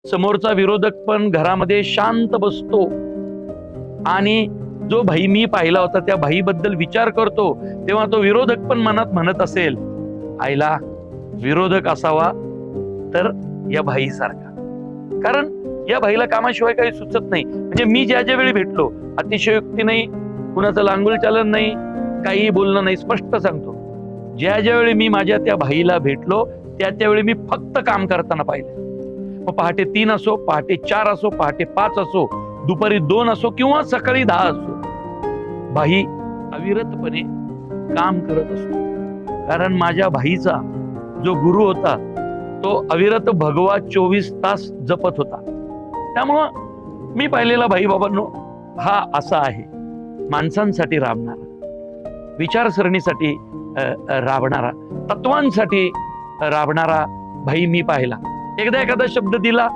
समोरचा विरोधक पण घरामध्ये शांत बसतो आणि जो भाई मी पाहिला होता त्या भाईबद्दल विचार करतो, तेव्हा तो विरोधक पण मनात म्हणत असेल, आईला विरोधक असावा तर या भाईसारखा. कारण या भाईला कामाशिवाय काही सुचत नाही. म्हणजे मी ज्या ज्या वेळी भेटलो, अतिशयोक्ती नाही, कुणाचं लांगुल चालन नाही, काही बोलणं नाही, स्पष्ट सांगतो, ज्या ज्या वेळी मी माझ्या त्या भाईला भेटलो त्या त्यावेळी मी फक्त काम करताना पाहिलं. मग पहाटे 3 असो, पहाटे 4 असो, पहाटे 5 असो, दुपारी 2 असो किंवा सकाळी 10 असो, भाई अविरतपणे काम करत असतो. कारण माझ्या भाईचा जो गुरु होता तो अविरत भगवा 24 तास जपत होता. त्यामुळं मी पाहिलेला भाई बाबांनो हा असा आहे, माणसांसाठी राबणारा, विचारसरणीसाठी राबणारा, तत्वांसाठी राबणारा भाई मी पाहिला. एकदा एखादा शब्द दिला